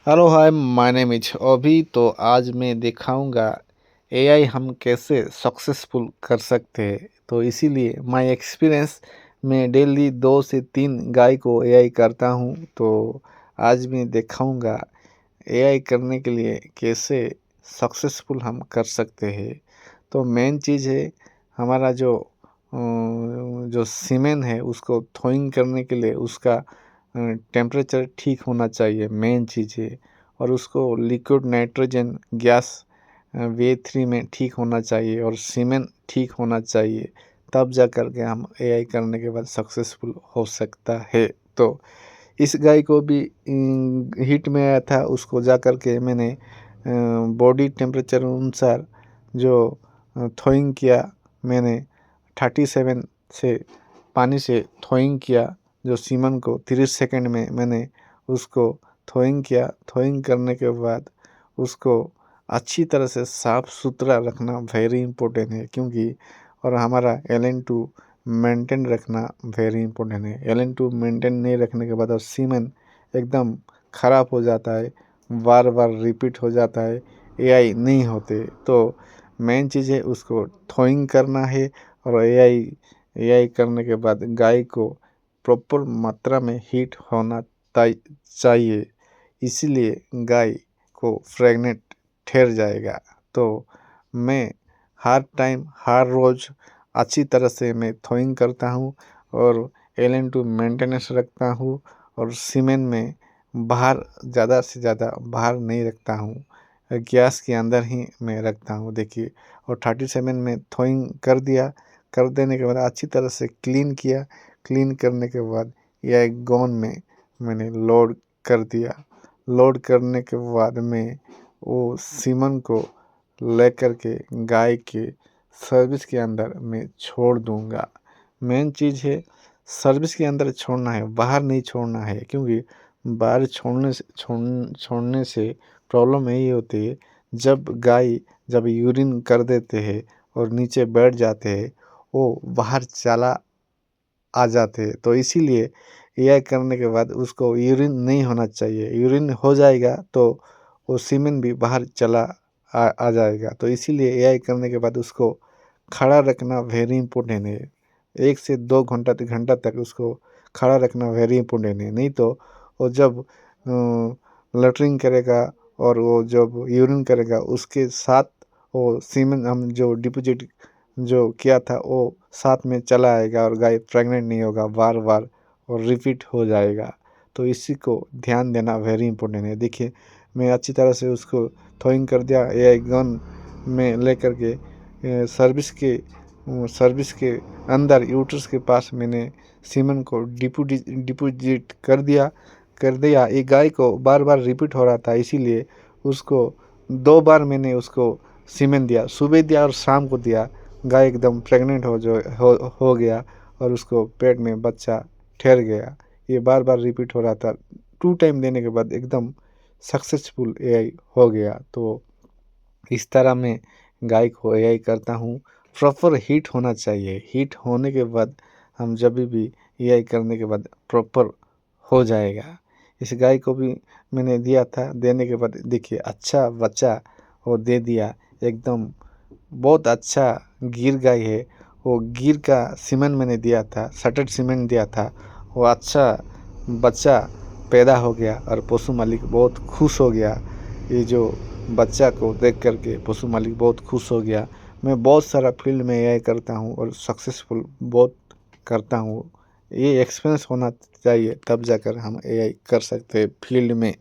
Hello hi my name is अभी। तो आज मैं दिखाऊंगा एआई हम कैसे सक्सेसफुल कर सकते हैं। तो इसीलिए माय एक्सपीरियंस में डेली 2 से 3 गाय को एआई करता हूँ। तो आज मैं दिखाऊंगा एआई करने के लिए कैसे सक्सेसफुल हम कर सकते हैं। तो मेन चीज़ है हमारा जो सीमेन है उसको थोइंग करने के लिए उसका टेम्परेचर ठीक होना चाहिए, मेन चीज़ है। और उसको लिक्विड नाइट्रोजन गैस वे 3 में ठीक होना चाहिए और सीमेन ठीक होना चाहिए। तब जा कर के हम एआई करने के बाद सक्सेसफुल हो सकता है। तो इस गाय को भी हीट में आया था, उसको जा कर के मैंने बॉडी टेम्परेचर अनुसार जो थोइंग किया मैंने 37 से पानी से थोइंग किया। जो सीमन को 30 सेकंड में मैंने उसको थोइंग किया। थोइंग करने के बाद उसको अच्छी तरह से साफ़ सुथरा रखना वेरी इम्पोर्टेंट है, क्योंकि और हमारा LN2 मेंटेन रखना वेरी इम्पोर्टेंट है। LN2 मेंटेन नहीं रखने के बाद और सीमन एकदम ख़राब हो जाता है, बार बार रिपीट हो जाता है, एआई नहीं होते। तो मेन चीज़ है उसको थोइंग करना है। और एआई करने के बाद गाय को प्रॉपर मात्रा में हीट होना चाहिए, इसीलिए गाय को प्रेग्नेंट ठहर जाएगा। तो मैं हर टाइम हर रोज़ अच्छी तरह से मैं थोइंग करता हूँ और LN2 मेंटेनेंस रखता हूँ और सीमेन में बाहर ज़्यादा से ज़्यादा बाहर नहीं रखता हूँ, गैस के अंदर ही मैं रखता हूँ। देखिए, और 37 में थोइंग कर दिया। कर देने के बाद अच्छी तरह से क्लीन किया। क्लीन करने के बाद यह एक गॉन में मैंने लोड कर दिया। लोड करने के बाद में वो सीमन को लेकर के गाय के सर्विस के अंदर मैं छोड़ दूंगा। मेन चीज़ है सर्विस के अंदर छोड़ना है, बाहर नहीं छोड़ना है, क्योंकि बाहर छोड़ने से प्रॉब्लम यही होती है, जब यूरिन कर देते हैं और नीचे बैठ जाते हैं, वो बाहर चला आ जाते हैं। तो इसीलिए एआई करने के बाद उसको यूरिन नहीं होना चाहिए। यूरिन हो जाएगा तो वो सीमेन भी बाहर चला आ जाएगा। तो इसीलिए एआई करने के बाद उसको खड़ा रखना वेरी इम्पोर्टेंट है। 1 से 2 घंटा तक उसको खड़ा रखना वेरी इम्पोर्टेंट है। नहीं तो वो जब लैट्रिन करेगा और वो जब यूरिन करेगा उसके साथ वो सीमेन हम जो डिपॉजिट जो किया था वो साथ में चला आएगा और गाय प्रेग्नेंट नहीं होगा बार बार और रिपीट हो जाएगा। तो इसी को ध्यान देना वेरी इंपॉर्टेंट है। देखिए, मैं अच्छी तरह से उसको थ्रोइंग कर दिया। एआई गन में लेकर के सर्विस के अंदर यूट्रस के पास मैंने सीमन को डिपोजिट कर दिया। एक गाय को बार बार रिपीट हो रहा था, इसीलिए उसको 2 बार मैंने उसको सीमेन दिया, सुबह दिया और शाम को दिया। गाय एकदम प्रेग्नेंट हो गया और उसको पेट में बच्चा ठहर गया। ये बार बार रिपीट हो रहा था। 2 टाइम देने के बाद एकदम सक्सेसफुल एआई हो गया। तो इस तरह मैं गाय को एआई करता हूँ। प्रॉपर हीट होना चाहिए। हीट होने के बाद हम जब भी एआई करने के बाद प्रॉपर हो जाएगा। इस गाय को भी मैंने दिया था, देने के बाद देखिए अच्छा बच्चा वो दे दिया। एकदम बहुत अच्छा गिर गाय है। वो गिर का सीमेंट मैंने दिया था, सटेड सीमेंट दिया था। वो अच्छा बच्चा पैदा हो गया और पशु मालिक बहुत खुश हो गया। ये जो बच्चा को देख कर के पशु मालिक बहुत खुश हो गया। मैं बहुत सारा फील्ड में एआई करता हूँ और सक्सेसफुल बहुत करता हूँ। ये एक्सपीरियंस होना चाहिए, तब जाकर हम एआई कर सकते हैं फील्ड में।